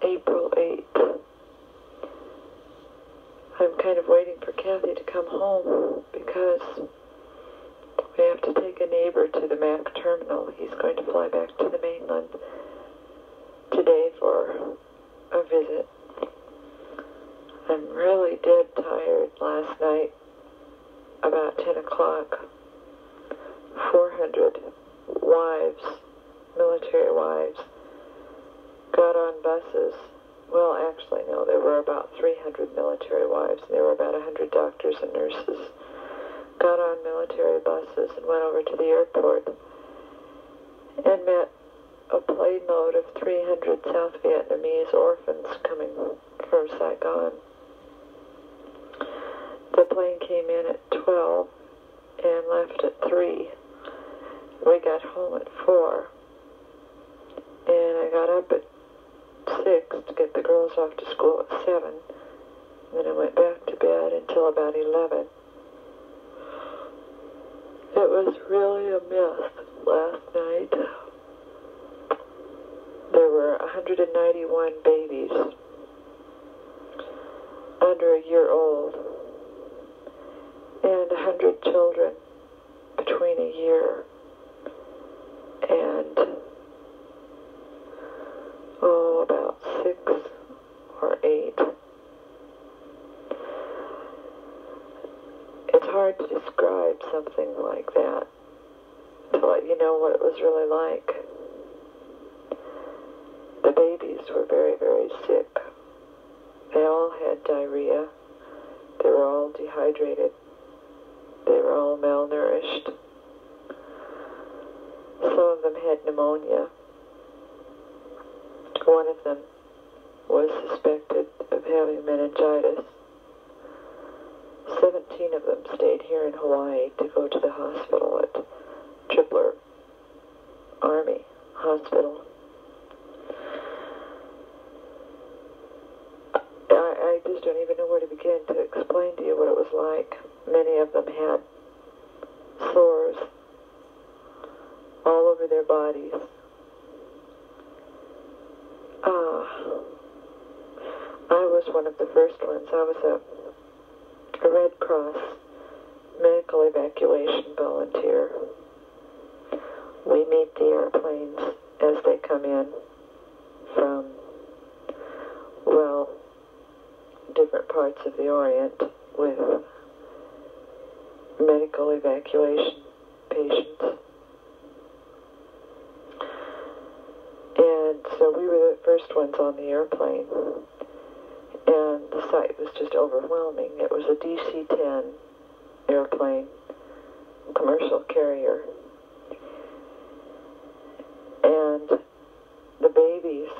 April 8th. I'm kind of waiting for Kathy to come home because we have to take a neighbor to the MAC terminal. He's going to fly back to the mainland today for a visit. I'm really dead tired. Last night, about 10 o'clock, 400 wives, military wives, got on buses. Well, actually, no, there were about 300 military wives, and there were about 100 doctors and nurses. Got on military buses and went over to the airport and met a plane load of 300 South Vietnamese orphans coming from Saigon. The plane came in at 12 and left at 3. We got home at 4, and I got up at 6 to get the girls off to school at 7. And then I went back to bed until about 11. It was really a mess last night. There were 191 babies under a year old and 100 children between a year and about 6 or 8. It's hard to describe something like that, to let you know what it was really like. The babies were very, very sick. They all had diarrhea. They were all dehydrated. They were all malnourished. Some of them had pneumonia. One of them was suspected of having meningitis. 17 of them stayed here in Hawaii to go to the hospital at Tripler Army Hospital. I just don't even know where to begin to explain to you what it was like. Many of them had sores all over their bodies. I was one of the first ones. I was a Red Cross medical evacuation volunteer. We meet the airplanes as they come in from, well, different parts of the Orient with medical evacuation patients. And so we were the first ones on the airplane, and the sight was just overwhelming. It was a DC-10 airplane, commercial carrier. And the babies,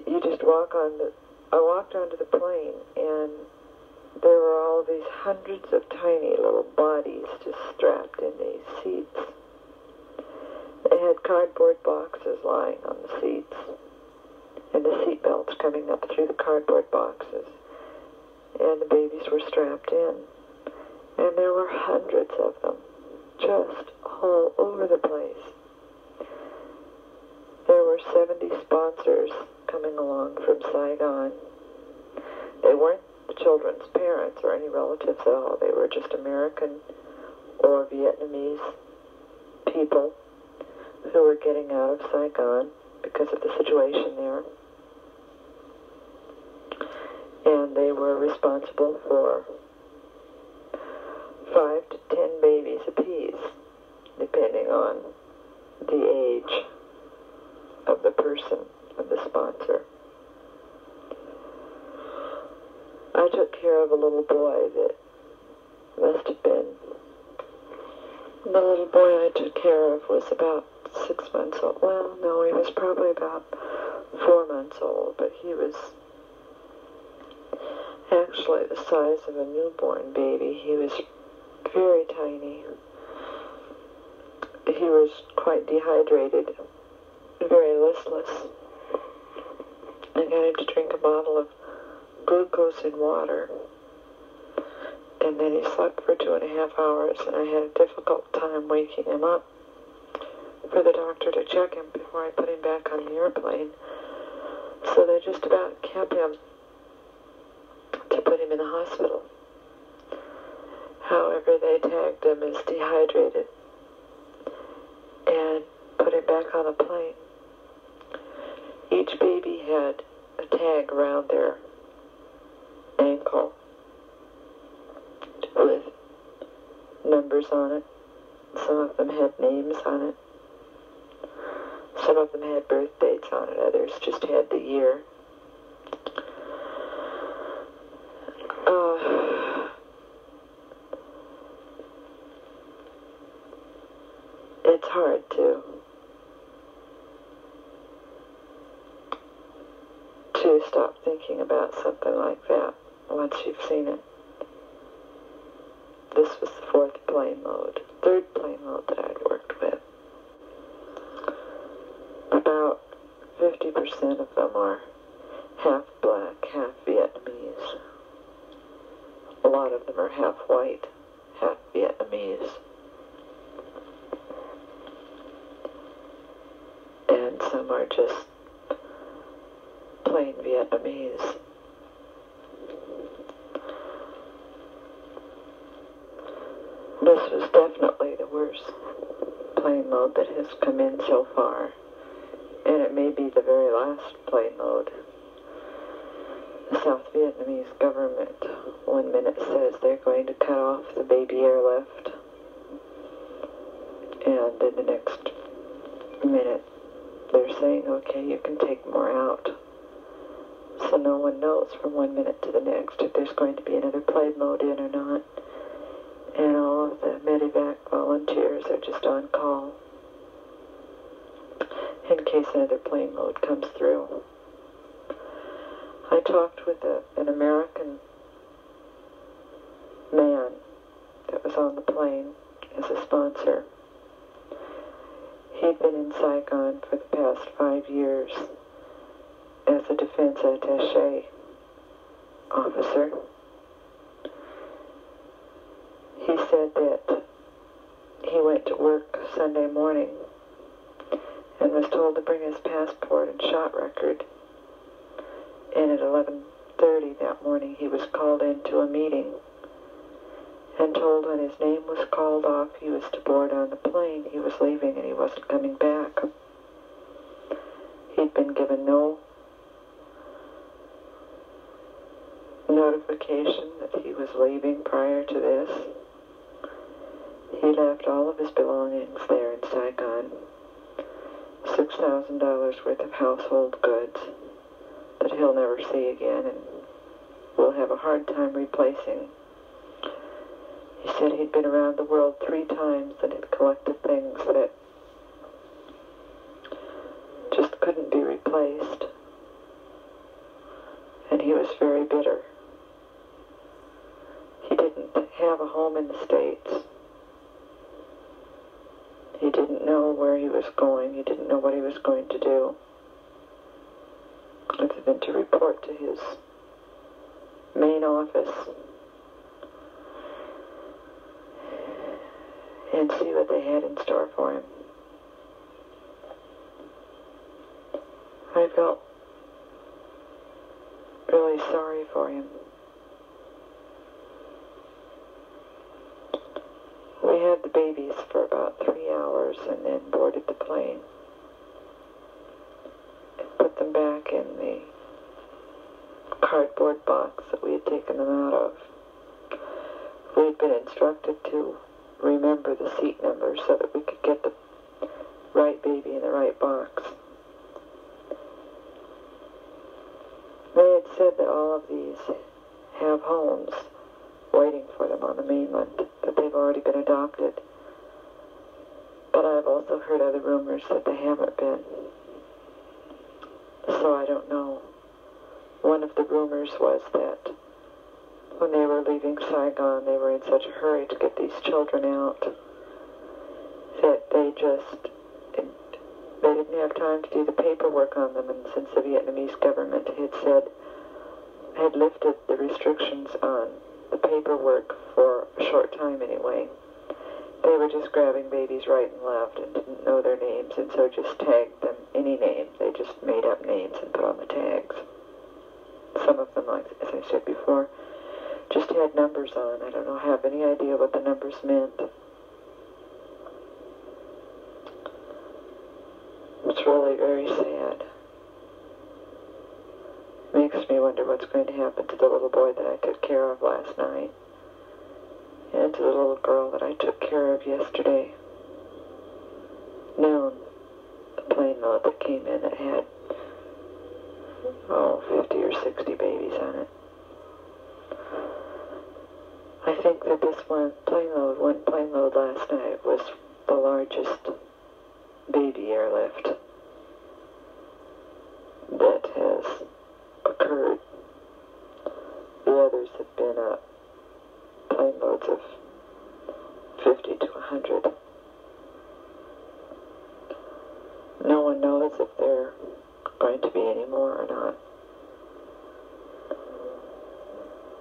you just walk on the, I walked onto the plane, and there were all these hundreds of tiny little bodies just strapped in these seats. They had cardboard boxes lying on the seats, and the seat belts coming up through the cardboard boxes, and the babies were strapped in. And there were hundreds of them, just all over the place. There were 70 sponsors coming along from Saigon. They weren't the children's parents or any relatives at all. They were just American or Vietnamese people who were getting out of Saigon because of the situation there. And they were responsible for 5 to 10 babies apiece, depending on the age of the person, of the sponsor. I took care of a little boy that must have been, the little boy I took care of was about 6 months old. Well, no, he was probably about 4 months old, but he was actually the size of a newborn baby. He was very tiny. He was quite dehydrated, very listless. I got him to drink a bottle of glucose in water, and then he slept for 2.5 hours, and I had a difficult time waking him up for the doctor to check him before I put him back on the airplane. So they just about kept him to put him in the hospital. However, they tagged him as dehydrated and put him back on a plane. Each baby had a tag around their ankle with numbers on it. Some of them had names on it. Some of them had birth dates on it. Others just had the year. It's hard to stop thinking about something like that once you've seen it. This was the third plane load that I'd worked with. About 50% of them are half black, half Vietnamese. A lot of them are half white, half Vietnamese. And some are just plain Vietnamese. This was definitely the worst plane load that has come in so far, and it may be the very last plane load. The South Vietnamese government one minute says they're going to cut off the baby airlift, and in the next minute they're saying, okay, you can take more out. So no one knows from one minute to the next if there's going to be another plane load in or not. And all of the medevac volunteers are just on call in case another plane load comes through. I talked with an American man that was on the plane as a sponsor. He'd been in Saigon for the past 5 years as a defense attaché officer. He said that he went to work Sunday morning and was told to bring his passport and shot record. And at 11:30 that morning he was called into a meeting and told when his name was called off he was to board on the plane. He was leaving and he wasn't coming back. He'd been given no notification that he was leaving prior to this. He left all of his belongings there in Saigon, $6,000 worth of household goods that he'll never see again and will have a hard time replacing. He said he'd been around the world 3 times and had collected things that just couldn't be replaced. And he was very bitter. He didn't have a home in the States. He didn't know where he was going. He didn't know what he was going to do, other than to report to his main office and see what they had in store for him. I felt really sorry for him. We had the babies for about 3 hours and then boarded the plane and put them back in the cardboard box that we had taken them out of. We had been instructed to remember the seat number so that we could get the right baby in the right box. They had said that all of these have homes waiting for them on the mainland, that they've already been adopted. But I've also heard other rumors that they haven't been. So I don't know. One of the rumors was that when they were leaving Saigon, they were in such a hurry to get these children out that they didn't have time to do the paperwork on them, and since the Vietnamese government had lifted the restrictions on the paperwork for a short time anyway, they were just grabbing babies right and left and didn't know their names, and so just tagged them any name. They just made up names and put on the tags. Some of them, like as I said before, just had numbers on. I don't have any idea what the numbers meant. It's really very sad. Makes me wonder what's going to happen to the little boy that I took care of last night, and to the little girl that I took care of yesterday noon. The plane load that came in that had, 50 or 60 babies on it. I think that this one plane load last night was the largest baby airlift that has occurred. The others have been plane loads of 50 to 100. No one knows if there are going to be any more or not.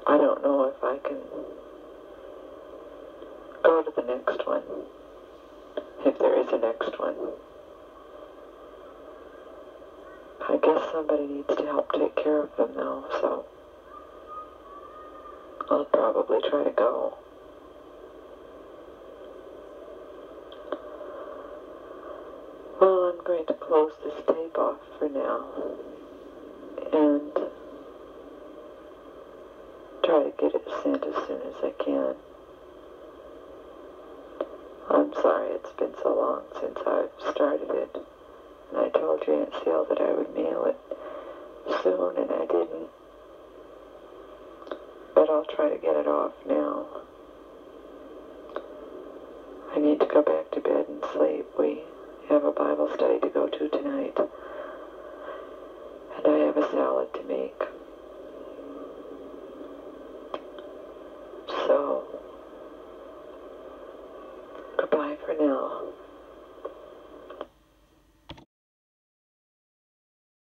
I don't know if I can go to the next one, if there is a next one. I guess somebody needs to help take care of them though, so I'll probably try to go. Well, I'm going to close this tape off for now and try to get it sent as soon as I can. I'm sorry it's been so long since I've started it. And I told you, Aunt Seal, that I would mail it soon, and I didn't. But I'll try to get it off now. I need to go back to bed and sleep. We have a Bible study